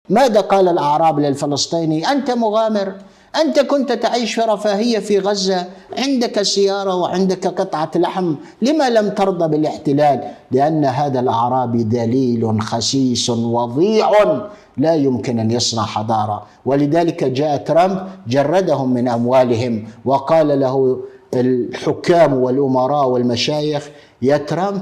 ماذا قال الأعراب للفلسطيني؟ أنت مغامر، أنت كنت تعيش في رفاهية في غزة، عندك سيارة وعندك قطعة لحم، لما لم ترضى بالاحتلال؟ لأن هذا الأعرابي دليل خسيس وضيع لا يمكن أن يصنع حضارة. ولذلك جاء ترامب جردهم من أموالهم وقال له الحكام والأمراء والمشايخ: يا ترامب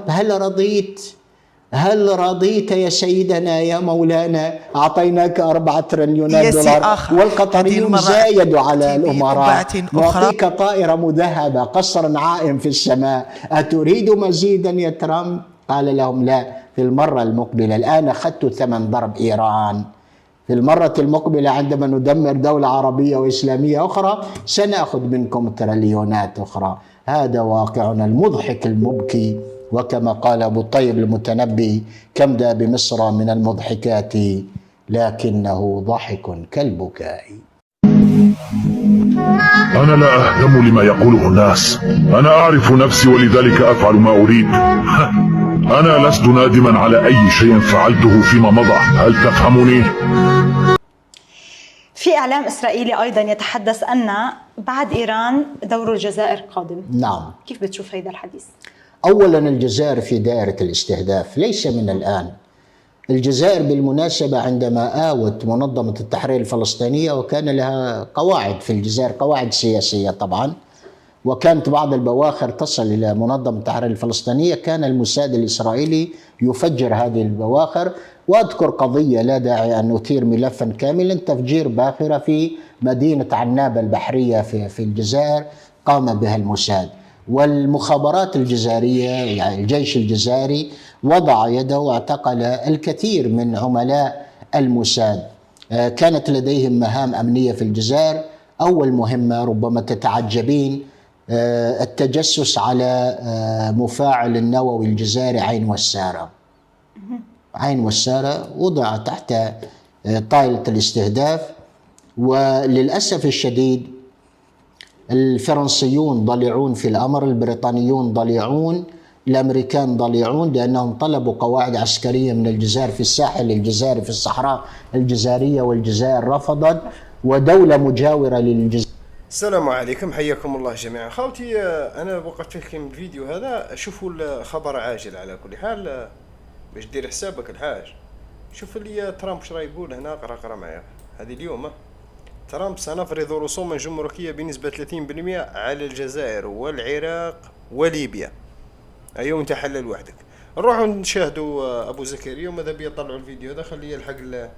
هل رضيت يا سيدنا يا مولانا؟ أعطيناك 4 تريليون دولار، والقطريون زايدوا على الأمراء، نعطيك طائرة مذهبة، قصر عائم في السماء، أتريد مزيدا يا ترامب؟ قال لهم: لا، في المرة المقبلة، الآن أخذت ثمن ضرب إيران، في المرة المقبلة عندما ندمر دولة عربية وإسلامية أخرى سنأخذ منكم تريليونات أخرى. هذا واقعنا المضحك المبكي، وكما قال أبو الطيب المتنبي: كم دا بمصر من المضحكات لكنه ضحك كالبكاء. أنا لا أهتم لما يقوله الناس، أنا أعرف نفسي ولذلك أفعل ما أريد. أنا لست نادما على أي شيء فعلته فيما مضى، هل تفهمني؟ في إعلام إسرائيلي أيضا يتحدث أن بعد إيران دور الجزائر قادم. نعم. كيف بتشوف هذا الحديث؟ أولا، الجزائر في دائرة الاستهداف، ليس من الآن. الجزائر بالمناسبة عندما آوت منظمة التحرير الفلسطينية وكان لها قواعد في الجزائر، قواعد سياسية طبعا، وكانت بعض البواخر تصل إلى منظمة التحرير الفلسطينية، كان الموساد الإسرائيلي يفجر هذه البواخر. وأذكر قضية لا داعي أن نثير ملفا كاملا، تفجير باخرة في مدينة عنابة البحرية في الجزائر قام بها الموساد. والمخابرات الجزائرية، يعني الجيش الجزائري، وضع يده واعتقل الكثير من عملاء الموساد. كانت لديهم مهام أمنية في الجزائر. أول مهمة ربما تتعجبين، التجسس على مفاعل النووي الجزائري عين وسارة. عين وسارة وضع تحت طائلة الاستهداف، وللأسف الشديد الفرنسيون ضليعون في الأمر، البريطانيون ضليعون، الأمريكان ضليعون، لأنهم طلبوا قواعد عسكرية من الجزائر في الساحل الجزائري في الصحراء الجزائرية، والجزائر رفضت، ودولة مجاورة للجزائر. السلام عليكم، حياكم الله جميعا. خوتي، أنا وقفت لكم الفيديو هذا، شوفوا الخبر عاجل على كل حال باش دير حسابك الحاج. شوف لي ترامب واش راه يقول هنا، قرا معايا هذه اليوم. ترامب: سنفرض رسوما جمركية بنسبة 30% على الجزائر والعراق وليبيا. أيوة، انت حلل وحدك. نروحوا نشاهدوا أبو زكريا، وماذا بيا طلعوا الفيديو هذا، خليه يلحق اللي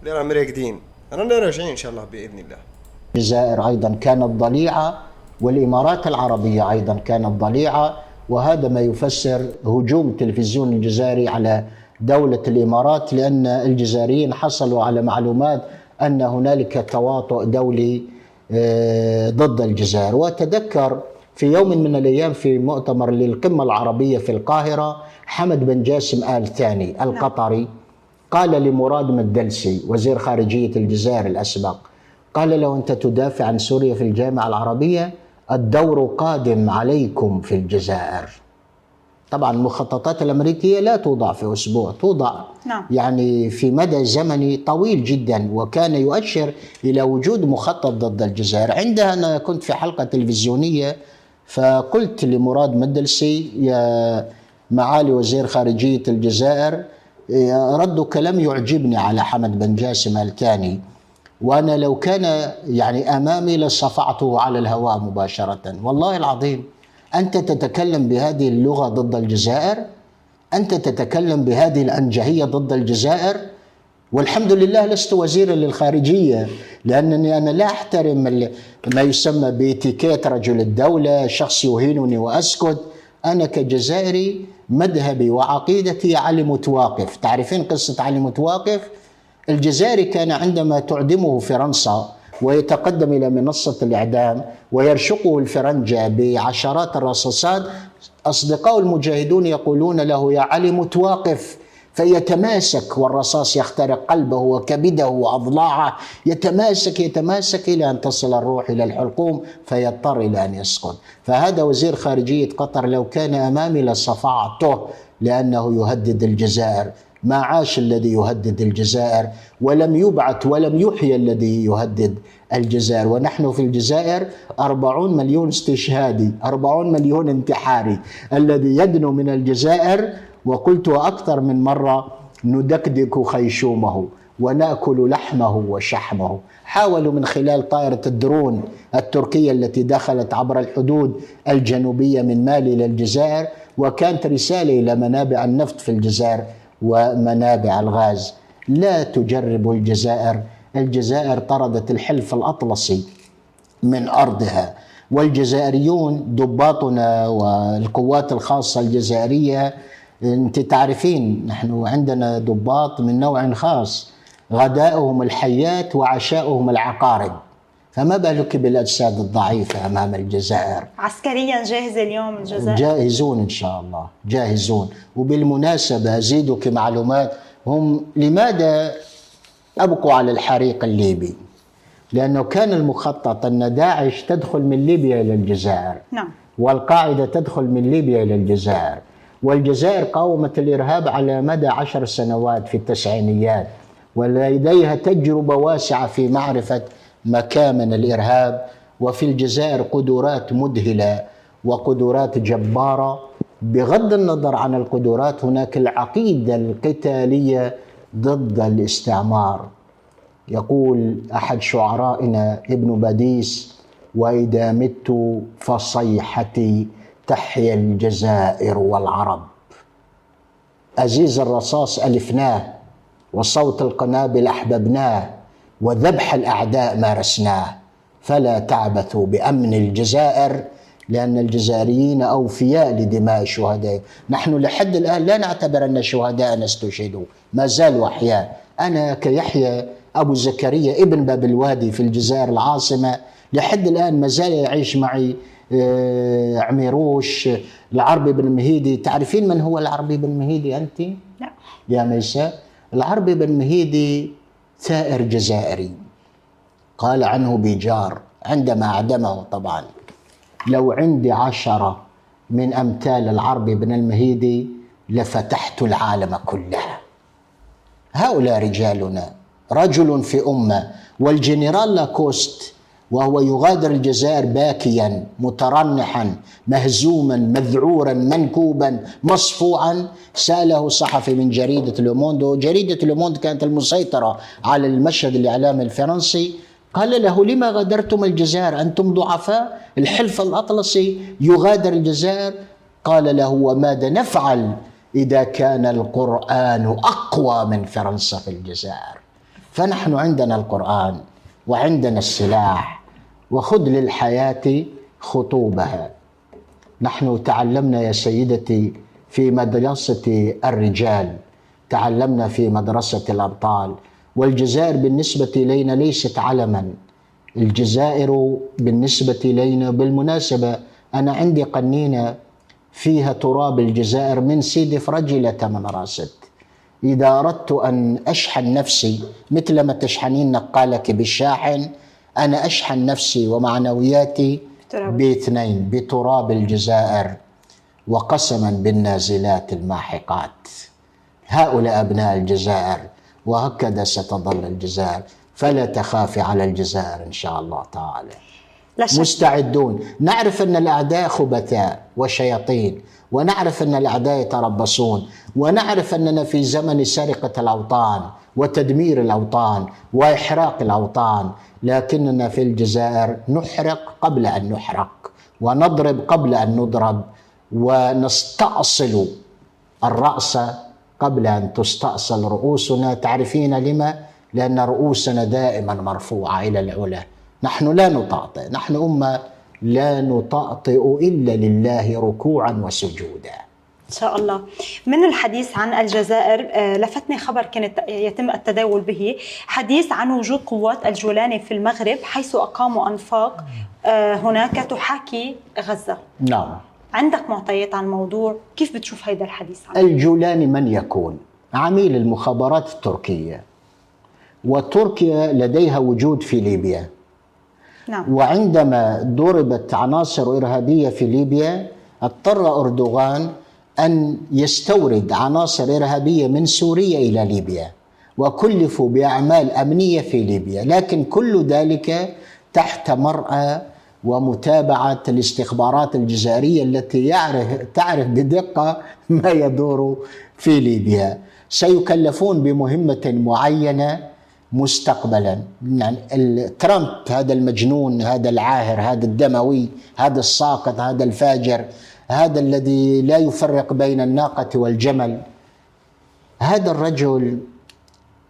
راه مريقدين. رانا راجعين إن شاء الله بإذن الله. الجزائر أيضا كانت ضليعة، والإمارات العربية أيضا كانت ضليعة، وهذا ما يفسر هجوم التلفزيون الجزائري على دولة الإمارات، لأن الجزائريين حصلوا على معلومات أن هنالك تواطؤ دولي ضد الجزائر. وأتذكر في يوم من الأيام في مؤتمر للقمة العربية في القاهرة، حمد بن جاسم آل ثاني القطري قال لمراد مدلسي وزير خارجية الجزائر الأسبق، قال له: أنت تدافع عن سوريا في الجامعة العربية، الدور قادم عليكم في الجزائر. طبعا المخططات الأمريكية لا توضع في أسبوع، توضع يعني في مدى زمني طويل جدا، وكان يؤشر إلى وجود مخطط ضد الجزائر. عندها أنا كنت في حلقة تلفزيونية، فقلت لمراد مدلسي: يا معالي وزير خارجية الجزائر، ردك لم يعجبني على حمد بن جاسم آل ثاني، وأنا لو كان يعني أمامي لصفعته على الهواء مباشرة. والله العظيم أنت تتكلم بهذه اللغة ضد الجزائر، أنت تتكلم بهذه الأنجهية ضد الجزائر. والحمد لله لست وزيرا للخارجية، لأنني أنا لا أحترم ما يسمى بإتيكيت رجل الدولة، شخص يهينني وأسكت. أنا كجزائري مذهبي وعقيدتي علي متواقف. تعرفين قصة علي متواقف؟ الجزائري كان عندما تعدمه فرنسا ويتقدم إلى منصة الإعدام ويرشقه الفرنجة بعشرات الرصاصات، أصدقاء المجاهدون يقولون له: يا علي متواقف، فيتماسك والرصاص يخترق قلبه وكبده وأضلاعه، يتماسك إلى أن تصل الروح إلى الحلقوم فيضطر إلى أن يسقط. فهذا وزير خارجية قطر، لو كان أمامي لصفعته، لأنه يهدد الجزائر. ما عاش الذي يهدد الجزائر، ولم يبعث ولم يحيى الذي يهدد الجزائر. ونحن في الجزائر 40 مليون استشهادي، 40 مليون انتحاري الذي يدنو من الجزائر. وقلت أكثر من مرة: ندكدك خيشومه ونأكل لحمه وشحمه. حاولوا من خلال طائرة الدرون التركية التي دخلت عبر الحدود الجنوبية من مالي إلى الجزائر، وكانت رسالة إلى منابع النفط في الجزائر ومنابع الغاز: لا تجربوا الجزائر. الجزائر طردت الحلف الأطلسي من أرضها، والجزائريون ضباطنا والقوات الخاصة الجزائرية، أنت تعرفين نحن عندنا ضباط من نوع خاص، غداؤهم الحيات وعشاؤهم العقارب، فما بالك بالأجساد الضعيفة أمام الجزائر. عسكريا جاهزة اليوم الجزائر؟ جاهزون إن شاء الله، جاهزون. وبالمناسبة أزيدك معلومات: هم لماذا أبقوا على الحريق الليبي؟ لأنه كان المخطط أن داعش تدخل من ليبيا إلى الجزائر، نعم، والقاعدة تدخل من ليبيا إلى الجزائر. والجزائر قاومت الإرهاب على مدى 10 سنوات في التسعينيات، ولديها تجربة واسعة في معرفة مكامن الإرهاب. وفي الجزائر قدرات مذهلة وقدرات جبارة. بغض النظر عن القدرات، هناك العقيدة القتالية ضد الاستعمار. يقول أحد شعرائنا ابن باديس: وإذا مت فصيحتي تحيا الجزائر والعرب. أزيز الرصاص ألفناه، وصوت القنابل أحببناه، وذبح الأعداء مارسناه. فلا تعبثوا بأمن الجزائر، لأن الجزائريين أوفياء لدماء الشهداء. نحن لحد الآن لا نعتبر أن شهداءنا استشهدوا، ما زالوا أحياء. أنا كيحيى أبو زكريا ابن باب الوادي في الجزائر العاصمة، لحد الآن ما زال يعيش معي عميروش العربي بن مهيدي. تعرفين من هو العربي بن مهيدي أنت؟ لا. يا ميساء، العربي بن مهيدي ثائر جزائري، قال عنه بيجار عندما أعدمه طبعا: لو عندي 10 من أمثال العربي بن المهيدي لفتحت العالم كله. هؤلاء رجالنا، رجل في أمة. والجنرال لاكوست وهو يغادر الجزائر باكيا مترنحا مهزوما مذعورا منكوبا مصفوعا، سأله صحفي من جريدة لوموند، وجريدة لوموند كانت المسيطرة على المشهد الإعلامي الفرنسي، قال له: لما غادرتم الجزائر؟ أنتم ضعفاء، الحلف الأطلسي يغادر الجزائر. قال له: وماذا نفعل إذا كان القرآن أقوى من فرنسا في الجزائر؟ فنحن عندنا القرآن وعندنا السلاح، وخذ للحياة خطوبها. نحن تعلمنا يا سيدتي في مدرسة الرجال، تعلمنا في مدرسة الأبطال. والجزائر بالنسبة إلينا ليست علما. الجزائر بالنسبة إلينا، بالمناسبة أنا عندي قنينة فيها تراب الجزائر من سيدي فرجلة من راست. إذا أردت أن أشحن نفسي مثل ما تشحنين نقالك بالشاحن، أنا أشحن نفسي ومعنوياتي باثنين: بتراب الجزائر، وقسما بالنازلات الماحقات. هؤلاء أبناء الجزائر، وهكذا ستظل الجزائر. فلا تخافي على الجزائر إن شاء الله تعالى. مستعدون. نعرف أن الأعداء خبثاء وشياطين، ونعرف أن الأعداء يتربصون، ونعرف أننا في زمن سرقة الأوطان وتدمير الأوطان وإحراق الأوطان، لكننا في الجزائر نحرق قبل أن نحرق، ونضرب قبل أن نضرب، ونستأصل الرأس قبل أن تستأصل رؤوسنا. تعرفين لما؟ لأن رؤوسنا دائما مرفوعة إلى العلا. نحن لا نطأطئ، نحن أمة لا نطأطئ إلا لله ركوعا وسجودا إن شاء الله. من الحديث عن الجزائر لفتني خبر كانت يتم التداول به، حديث عن وجود قوات الجولاني في المغرب حيث أقاموا أنفاق هناك تحاكي غزة. نعم. عندك معطيات عن الموضوع؟ كيف بتشوف هذا الحديث عنه؟ الجولاني من يكون؟ عميل المخابرات التركية، وتركيا لديها وجود في ليبيا. نعم. وعندما ضربت عناصر إرهابية في ليبيا، اضطر أردوغان أن يستورد عناصر إرهابية من سوريا إلى ليبيا، وكلفوا بأعمال أمنية في ليبيا، لكن كل ذلك تحت مرأى ومتابعة الاستخبارات الجزائرية التي تعرف بدقة ما يدور في ليبيا. سيكلفون بمهمة معينة مستقبلا. يعني ترامب هذا المجنون، هذا العاهر، هذا الدموي، هذا الساقط، هذا الفاجر، هذا الذي لا يفرق بين الناقة والجمل، هذا الرجل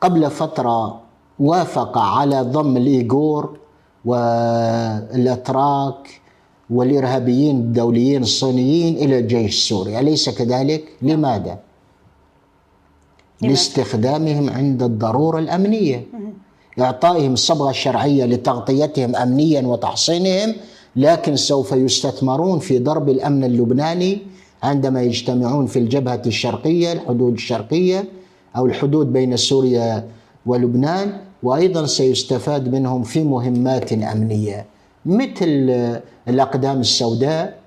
قبل فترة وافق على ضم الإيغور والأتراك والإرهابيين الدوليين الصينيين إلى الجيش السوري، أليس كذلك؟ لماذا؟ لاستخدامهم عند الضرورة الأمنية، إعطائهم صبغة شرعية لتغطيتهم أمنيا وتحصينهم، لكن سوف يستثمرون في ضرب الأمن اللبناني عندما يجتمعون في الجبهة الشرقية، الحدود الشرقية أو الحدود بين سوريا ولبنان، وأيضا سيستفاد منهم في مهمات أمنية مثل الأقدام السوداء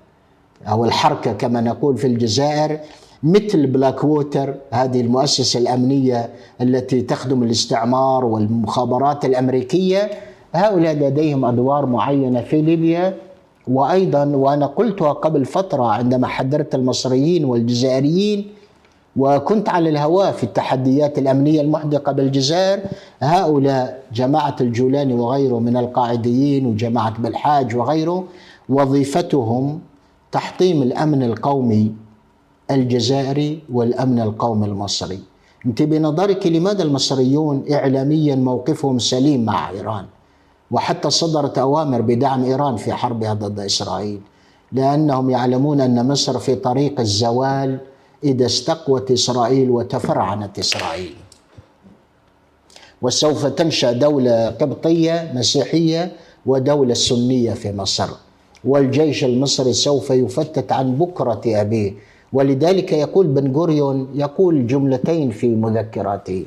أو الحركة كما نقول في الجزائر، مثل بلاك ووتر، هذه المؤسسة الأمنية التي تخدم الاستعمار والمخابرات الأمريكية. هؤلاء لديهم أدوار معينة في ليبيا. وأيضا وأنا قلتها قبل فترة عندما حذرت المصريين والجزائريين وكنت على الهواء في التحديات الأمنية المحدقة بالجزائر، هؤلاء جماعة الجولاني وغيره من القاعديين وجماعة بالحاج وغيره وظيفتهم تحطيم الأمن القومي الجزائري والأمن القومي المصري. انت بنظرك لماذا المصريون إعلاميا موقفهم سليم مع إيران، وحتى صدرت أوامر بدعم إيران في حربها ضد إسرائيل، لأنهم يعلمون أن مصر في طريق الزوال إذا استقوت إسرائيل وتفرعنت إسرائيل، وسوف تنشأ دولة قبطية مسيحية ودولة سنية في مصر، والجيش المصري سوف يفتت عن بكرة أبيه. ولذلك يقول بن غوريون، يقول جملتين في مذكراته،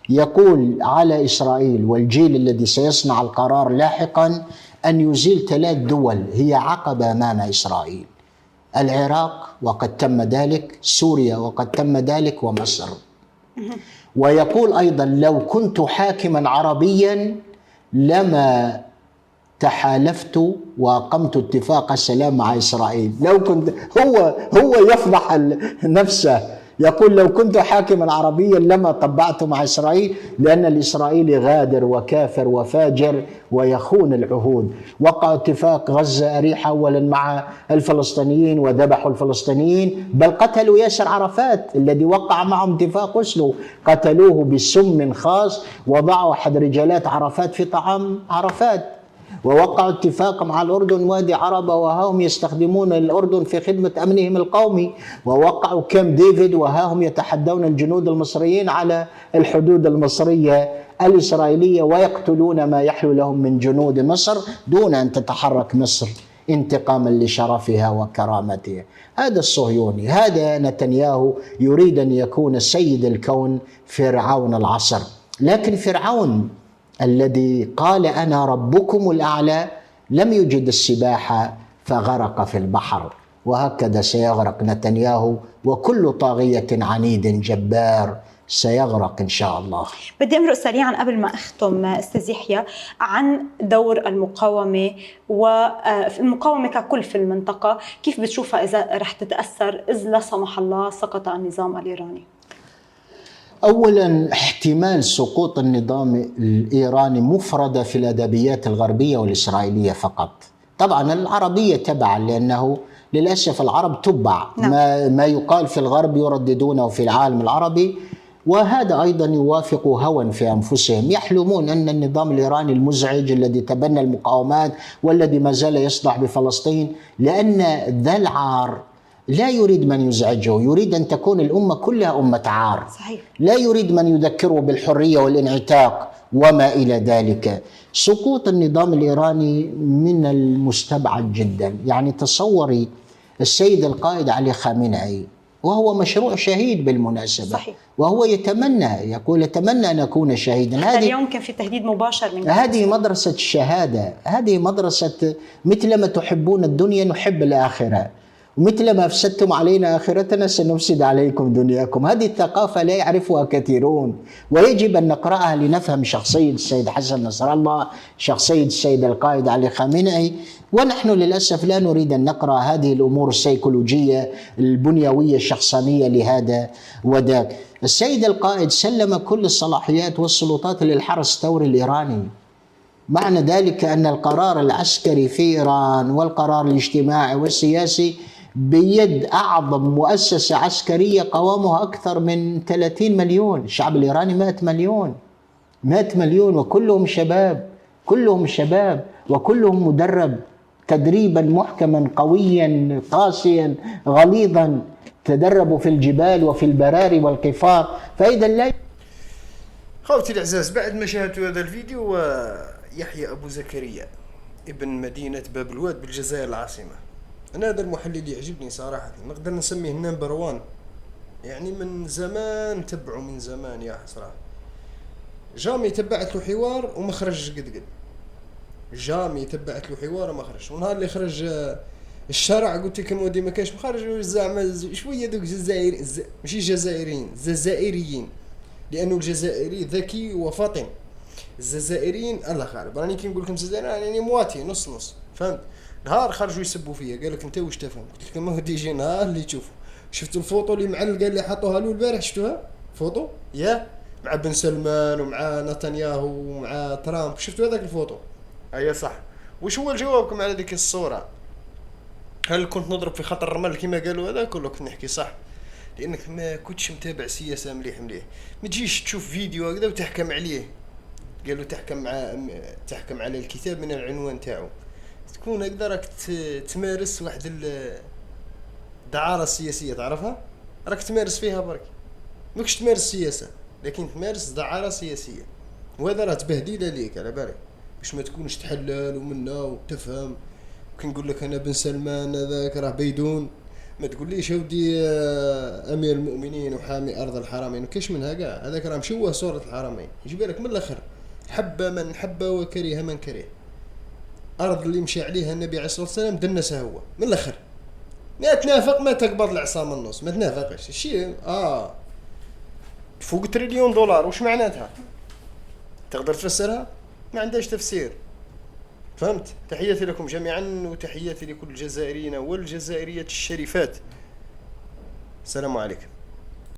يقول على إسرائيل والجيل الذي سيصنع القرار لاحقا أن يزيل 3 دول هي عقبة أمام إسرائيل: العراق وقد تم ذلك، سوريا وقد تم ذلك، ومصر. ويقول أيضا لو كنت حاكما عربيا لما تحالفت وأقمت اتفاق السلام مع إسرائيل. لو كنت هو يفضح نفسه، يقول لو كنت حاكما عربيا لما طبعت مع إسرائيل، لأن الإسرائيلي غادر وكافر وفاجر ويخون العهود. وقع اتفاق غزة أريحة أولا مع الفلسطينيين وذبحوا الفلسطينيين، بل قتلوا ياسر عرفات الذي وقع معهم اتفاق أوسلو، قتلوه بسم خاص وضعوا أحد رجالات عرفات في طعام عرفات. ووقعوا اتفاق مع الأردن وادي عربة وهم يستخدمون الأردن في خدمة أمنهم القومي، ووقعوا كامب ديفيد وهم يتحدون الجنود المصريين على الحدود المصرية الإسرائيلية ويقتلون ما يحلو لهم من جنود مصر دون أن تتحرك مصر انتقاما لشرفها وكرامتها. هذا الصهيوني، هذا نتنياهو يريد أن يكون سيد الكون، فرعون العصر. لكن فرعون الذي قال أنا ربكم الأعلى لم يجد السباحة فغرق في البحر، وهكذا سيغرق نتنياهو وكل طاغية عنيد جبار سيغرق إن شاء الله. بدي أمرق سريعا قبل ما أختم أستاذ يحيى عن دور المقاومة والمقاومة ككل في المنطقة، كيف بتشوفها إذا رح تتأثر إذ لا سمح الله سقط النظام الإيراني؟ أولا احتمال سقوط النظام الإيراني مفردة في الأدبيات الغربية والإسرائيلية فقط، طبعا العربية تبعا، لأنه للأسف العرب تبع ما يقال في الغرب يرددونه في العالم العربي، وهذا أيضا يوافق هوى في أنفسهم. يحلمون أن النظام الإيراني المزعج الذي تبنى المقاومات والذي ما زال يصدع بفلسطين، لأن ذا العار لا يريد من يزعجه، يريد أن تكون الأمة كلها أمة عار. صحيح. لا يريد من يذكره بالحرية والانعتاق وما إلى ذلك. سقوط النظام الإيراني من المستبعد جدا. يعني تصوري السيد القائد علي خامنئي، وهو مشروع شهيد بالمناسبة. صحيح. وهو يقول أتمنى أن أكون شهيدا. حتى اليوم كان في تهديد مباشر من هذه مدرسة الشهادة، هذه مدرسة مثلما تحبون الدنيا نحب الآخرة. ومثل ما أفسدتم علينا آخرتنا سنفسد عليكم دنياكم. هذه الثقافة لا يعرفها كثيرون، ويجب أن نقرأها لنفهم شخصية السيد حسن نصر الله، شخصية السيد القائد علي خامنئي. ونحن للأسف لا نريد أن نقرأ هذه الأمور السيكولوجية البنيوية الشخصانية لهذا وذاك. السيد القائد سلم كل الصلاحيات والسلطات للحرس الثوري الإيراني. معنى ذلك أن القرار العسكري في إيران والقرار الاجتماعي والسياسي بيد أعظم مؤسسة عسكرية قوامها أكثر من 30 مليون. الشعب الإيراني 100 مليون، 100 مليون، وكلهم شباب، كلهم شباب، وكلهم مدرب تدريبا محكما قويا قاسيا غليظا، تدربوا في الجبال وفي البراري والقفار. فإذا لا خوتي الأعزاء، بعد ما شاهدتوا هذا الفيديو، يحيى أبو زكريا ابن مدينة باب الواد بالجزائر العاصمة، أنا هذا المحلل يعجبني صراحة، نقدر نسميه نمبر وان، يعني من زمان تبعه، من زمان يا حسرة. جامي تبعت له حوار وما خرج قد جامي تبعت له حوار وما خرج، ونهار اللي خرج الشرع قلت لكم ودي ما كاش مخرج زعما شوية دوك جزائر ماشي جزائريين، جزائريين، لأنه الجزائري ذكي وفطن. الجزائريين الله غالب، راني كي نقول لكم الجزائريين يعني مواتي نص نص، فهمت؟ نهار خرجوا يسبوا فيا، قال لك انت واش تفهم؟ قلت لكم ما ودي يجي نهار اللي تشوفوا. شفتوا الفوطو اللي معلقه اللي حطوها له البارح؟ شفتوها فوطو يا مع بن سلمان ومع نتنياهو ومع ترامب؟ شفتوا هذاك الفوطو؟ اي صح. وش هو جوابكم على ذيك الصوره؟ هل كنت نضرب في خط الرمل كما قالوا هذاك، ولا كنت نحكي صح؟ لانك ما كنتش متابع سياسه مليح. ما تجيش تشوف فيديو هكذا وتحكم عليه. قالوا تحكم على الكتاب من العنوان تاعو. تكون هكذا راك تمارس واحد الدعارة السياسية، تعرفها؟ راك تمارس فيها برك، ماكش تمارس سياسة، لكن تمارس دعارة سياسية، وهذا راه تبهديله ليك على بالك، باش ما تكونش تحلل ومنا وتفهم. كي نقول لك انا بن سلمان هذاك راه بيدون، ما تقوليش ودي امير المؤمنين وحامي ارض الحرمين، كاش منها كاع. هذاك راه مشوه صورة الحرمين، يجيب لك من الاخر، حب من حب وكره من كره. أرض اللي مشى عليها النبي عليه الصلاة والسلام دنسها هو من الآخر. ما تنافق، ما تقبض العصا من النص، ما تنافقش. الشيء فوق تريليون دولار، وش معناتها؟ تقدر تفسرها؟ ما عندهاش تفسير، فهمت؟ تحياتي لكم جميعا، وتحياتي لكل الجزائريين والجزائريات الشريفات. السلام عليكم.